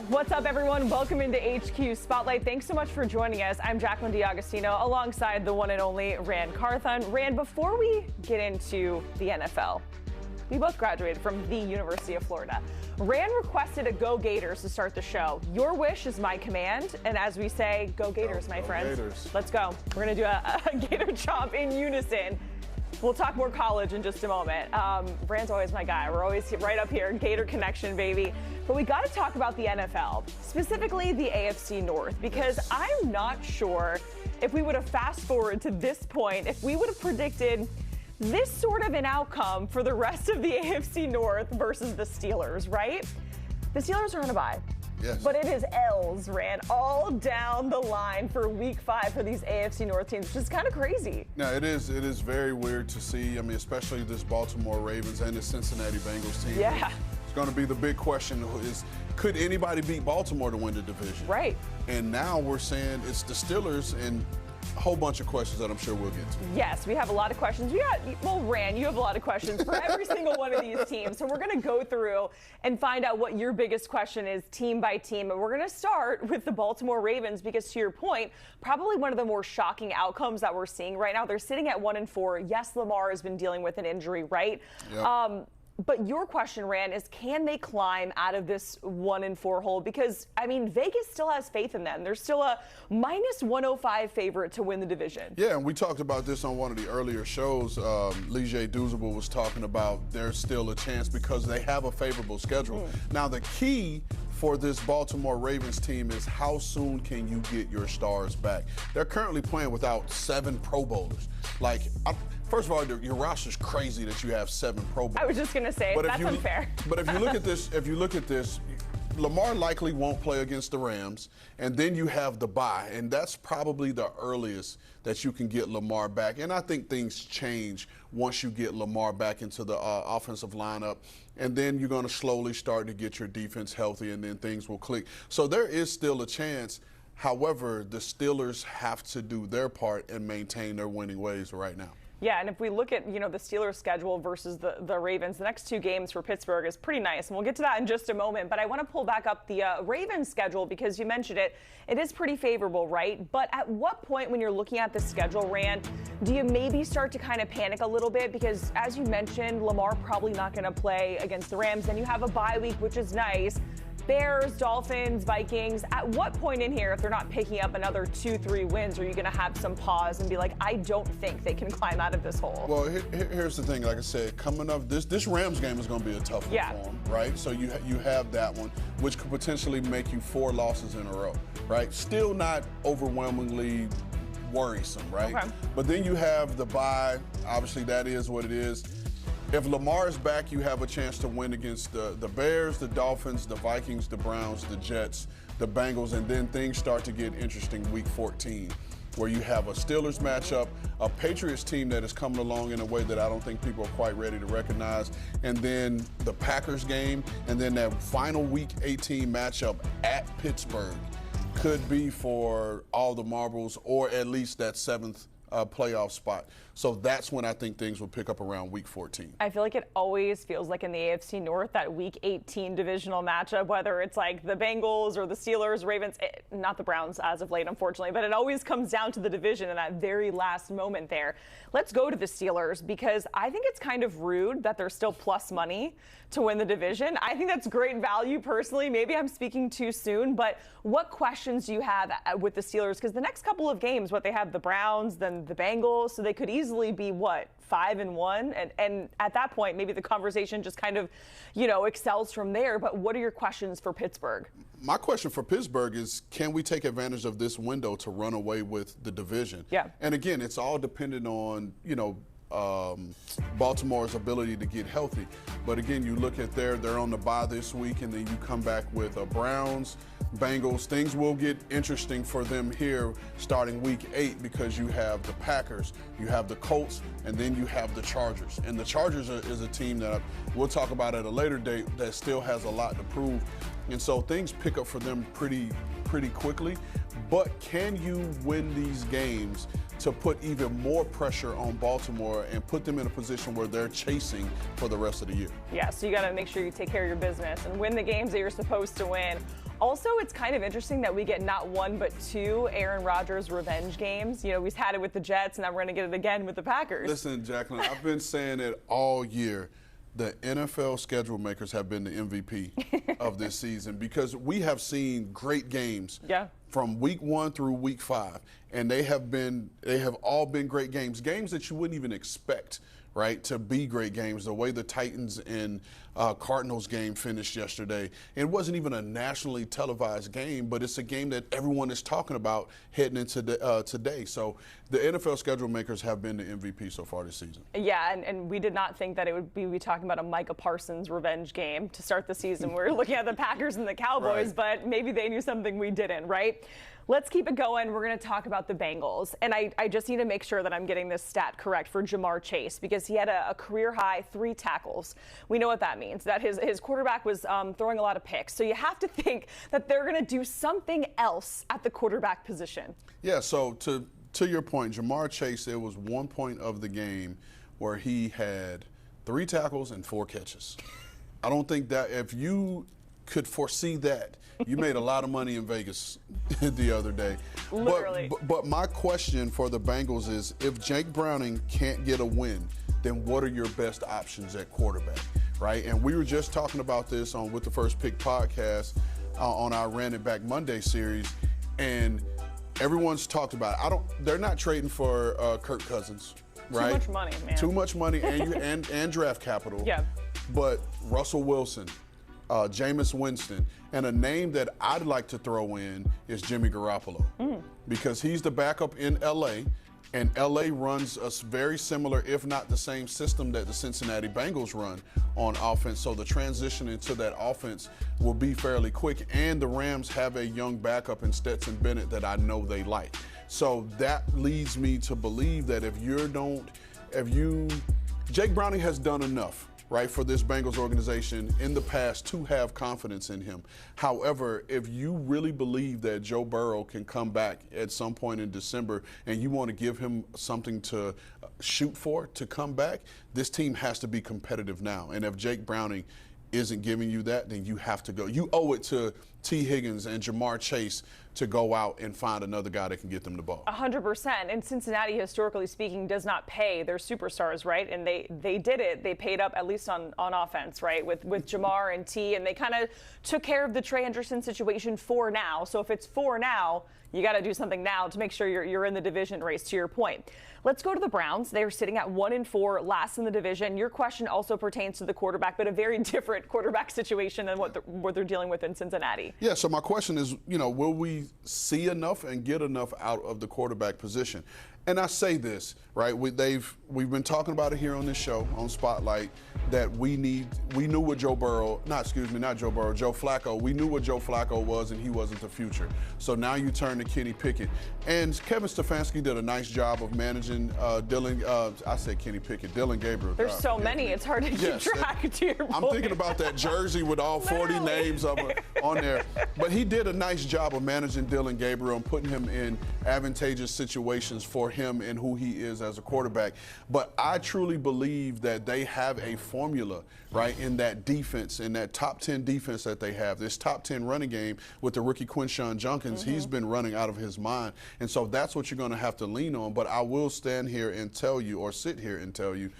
What's up, everyone? Welcome into HQ Spotlight. Thanks so much for joining us. I'm Jacqueline D'Agostino alongside the one and only Rand Carthon. Rand, before we get into the NFL, we both graduated from the University of Florida. Rand requested a Go Gators to start the show. Your wish is my command, and as we say, Go Gators, my friends. Gators. Let's go. We're going to do a Gator chomp in unison. We'll talk more college in just a moment. Rand's always my guy. We're always right up here, Gator Connection, baby. But we got to talk about the NFL, specifically the AFC North, because I'm not sure if we would have fast forward to this point, if we would have predicted this sort of an outcome for the rest of the AFC North versus the Steelers, right? The Steelers are on a bye. Yes. But it is L's, Rand, all down the line for Week 5 for these AFC North teams, which is kind of crazy. No, it is very weird to see. I mean, especially this Baltimore Ravens and the Cincinnati Bengals team. Yeah. It's going to be the big question is, could anybody beat Baltimore to win the division? Right. And now we're saying it's the Steelers and a whole bunch of questions that I'm sure we'll get to. Yes, we have a lot of questions. Rand, you have a lot of questions for every single one of these teams. So we're going to go through and find out what your biggest question is team by team. And we're going to start with the Baltimore Ravens because, to your point, probably one of the more shocking outcomes that we're seeing right now. They're sitting at 1-4. Yes, Lamar has been dealing with an injury, right? Yep. But your question, Rand, is can they climb out of this 1-4 hole? Because, I mean, Vegas still has faith in them. They're still a -105 favorite to win the division. Yeah, and we talked about this on one of the earlier shows. Lige Douzable was talking about there's still a chance because they have a favorable schedule. Now, the key for this Baltimore Ravens team is how soon can you get your stars back? They're currently playing without 7 Pro Bowlers. First of all, your roster's crazy that you have 7 Pro Bowlers. I was just going to say, that's unfair. But if you look at this, Lamar likely won't play against the Rams, and then you have the bye, and that's probably the earliest that you can get Lamar back. And I think things change once you get Lamar back into the offensive lineup, and then you're going to slowly start to get your defense healthy, and then things will click. So there is still a chance. However, the Steelers have to do their part and maintain their winning ways right now. Yeah, and if we look at, the Steelers' schedule versus the Ravens, the next 2 games for Pittsburgh is pretty nice, and we'll get to that in just a moment. But I want to pull back up the Ravens' schedule because you mentioned it. It is pretty favorable, right? But at what point when you're looking at the schedule, Rand, do you maybe start to kind of panic a little bit? Because as you mentioned, Lamar probably not going to play against the Rams. Then you have a bye week, which is nice. Bears, Dolphins, Vikings. At what point in here, if they're not picking up another 2-3 wins, are you going to have some pause and be like, I don't think they can climb out of this hole? Well, here's the thing. Like I said, coming up, this Rams game is going to be a tough one for them, right? So you have that one, which could potentially make you 4 losses in a row, right? Still not overwhelmingly worrisome, right? Okay. But then you have the bye. Obviously, that is what it is. If Lamar is back, you have a chance to win against the Bears, the Dolphins, the Vikings, the Browns, the Jets, the Bengals, and then things start to get interesting Week 14, where you have a Steelers matchup, a Patriots team that is coming along in a way that I don't think people are quite ready to recognize, and then the Packers game, and then that final Week 18 matchup at Pittsburgh could be for all the marbles, or at least that 7th playoff spot. So that's when I think things will pick up around Week 14. I feel like it always feels like in the AFC North, that Week 18 divisional matchup, whether it's like the Bengals or the Steelers, Ravens, not the Browns as of late, unfortunately, but it always comes down to the division in that very last moment there. Let's go to the Steelers because I think it's kind of rude that they're still plus money to win the division. I think that's great value personally. Maybe I'm speaking too soon, but what questions do you have with the Steelers? Because the next couple of games, they have the Browns, then the Bengals, so they could easily be 5-1, and at that point maybe the conversation just kind of excels from there. But what are your questions for Pittsburgh? My question for Pittsburgh is, can we take advantage of this window to run away with the division? Yeah. And again, it's all dependent on Baltimore's ability to get healthy. But again, you look at they're on the bye this week, and then you come back with Browns, Bengals. Things will get interesting for them here starting Week 8 because you have the Packers, you have the Colts, and then you have the Chargers. And the Chargers is a team that we'll talk about at a later date that still has a lot to prove. And so things pick up for them pretty quickly. But can you win these games to put even more pressure on Baltimore and put them in a position where they're chasing for the rest of the year. Yeah, so you got to make sure you take care of your business and win the games that you're supposed to win. Also, it's kind of interesting that we get not one but two Aaron Rodgers revenge games. You know, we've had it with the Jets, and now we're going to get it again with the Packers. Listen, Jacqueline, I've been saying it all year. The NFL schedule makers have been the MVP of this season because we have seen great games from week 1 through week 5, and they have all been great games that you wouldn't even expect, right, to be great games. The way the Titans and Cardinals game finished yesterday, it wasn't even a nationally televised game, but it's a game that everyone is talking about heading into today. So the NFL schedule makers have been the MVP so far this season. Yeah, and we did not think that it would be talking about a Micah Parsons revenge game to start the season. We were looking at the Packers and the Cowboys, right, but maybe they knew something we didn't, right? Let's keep it going. We're going to talk about the Bengals. And I just need to make sure that I'm getting this stat correct for Jamar Chase because he had a career-high 3 tackles. We know what that means, that his quarterback was throwing a lot of picks. So you have to think that they're going to do something else at the quarterback position. Yeah, so to your point, Jamar Chase, there was one point of the game where he had 3 tackles and 4 catches. I don't think that if you could foresee that, you made a lot of money in Vegas the other day. Literally. But my question for the Bengals is, if Jake Browning can't get a win, then what are your best options at quarterback, right? And we were just talking about this on With the First Pick podcast on our Ran It Back Monday series, and everyone's talked about it. They're not trading for Kirk Cousins, right? Too much money, man. Too much money and draft capital. Yeah. But Russell Wilson, Jameis Winston, and a name that I'd like to throw in is Jimmy Garoppolo because he's the backup in L.A., and L.A. runs a very similar, if not the same system that the Cincinnati Bengals run on offense, so the transition into that offense will be fairly quick, and the Rams have a young backup in Stetson Bennett that I know they like. So that leads me to believe that Jake Browning has done enough, right, for this Bengals organization in the past to have confidence in him. However, if you really believe that Joe Burrow can come back at some point in December and you want to give him something to shoot for to come back, this team has to be competitive now. And if Jake Browning isn't giving you that, then you have to go. You owe it to T. Higgins and Jamar Chase to go out and find another guy that can get them the ball. 100%. And Cincinnati, historically speaking, does not pay their superstars, right? And they did it. They paid up, at least on offense, right, with Jamar and T. And they kind of took care of the Trey Hendrickson situation for now. So if it's for now, you got to do something now to make sure you're in the division race, to your point. Let's go to the Browns. They are sitting at 1-4, last in the division. Your question also pertains to the quarterback, but a very different quarterback situation than what they're dealing with in Cincinnati. Yeah, so my question is, will we see enough and get enough out of the quarterback position? And I say this, right? We've been talking about it here on this show on Spotlight that we knew what Joe Flacco. We knew what Joe Flacco was, and he wasn't the future. So now you turn to Kenny Pickett, and Kevin Stefanski did a nice job of managing Dillon Gabriel. There's so many, it's hard to keep track. To your point. I'm thinking about that jersey with all 40 names on there, but he did a nice job of managing Dillon Gabriel and putting him in advantageous situations for him and who he is as a quarterback. But I truly believe that they have a formula, right, in that defense, in that top 10 defense that they have. This top 10 running game with the rookie Quinshon Judkins, he's been running out of his mind. And so that's what you're going to have to lean on. But I will stand here and tell you, or sit here and tell you,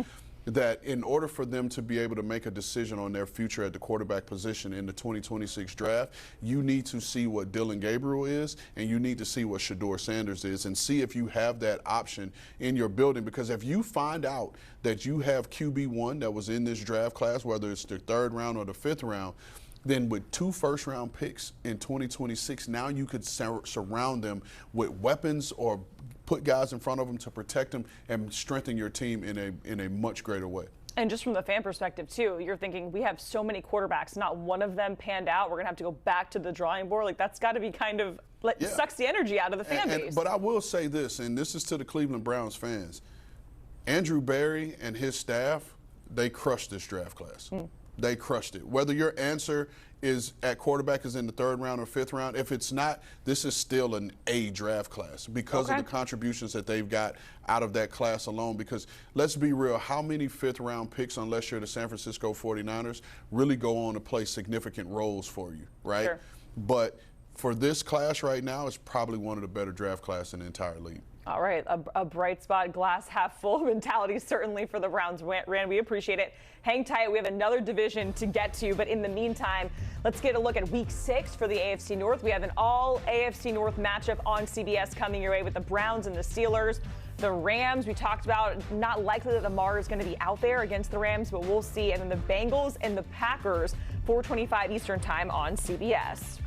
that in order for them to be able to make a decision on their future at the quarterback position in the 2026 draft, you need to see what Dillon Gabriel is, and you need to see what Shedeur Sanders is, and see if you have that option in your building. Because if you find out that you have QB1 that was in this draft class, whether it's the 3rd round or the 5th round, then with 2 first-round picks in 2026, now you could surround them with weapons or put guys in front of them to protect them and strengthen your team in a much greater way. And just from the fan perspective, too, you're thinking, we have so many quarterbacks, not one of them panned out. We're going to have to go back to the drawing board. Like, that's got to be kind of sucks the energy out of the fan base. But I will say this, and this is to the Cleveland Browns fans. Andrew Berry and his staff, they crushed this draft class. they crushed it. Whether your answer is at quarterback is in the 3rd round or 5th round, if it's not, this is still an A draft class because of the contributions that they've got out of that class alone. Because let's be real, how many 5th round picks, unless you're the San Francisco 49ers, really go on to play significant roles for you, right? Sure. But for this class right now, it's probably one of the better draft classes in the entire league. All right, a bright spot, glass half full mentality certainly for the Browns. Rand, we appreciate it. Hang tight, we have another division to get to, but in the meantime, let's get a look at Week 6 for the AFC North. We have an all AFC North matchup on CBS coming your way with the Browns and the Steelers. The Rams, we talked about, not likely that Lamar is going to be out there against the Rams, but we'll see. And then the Bengals and the Packers, 4:25 Eastern Time on CBS.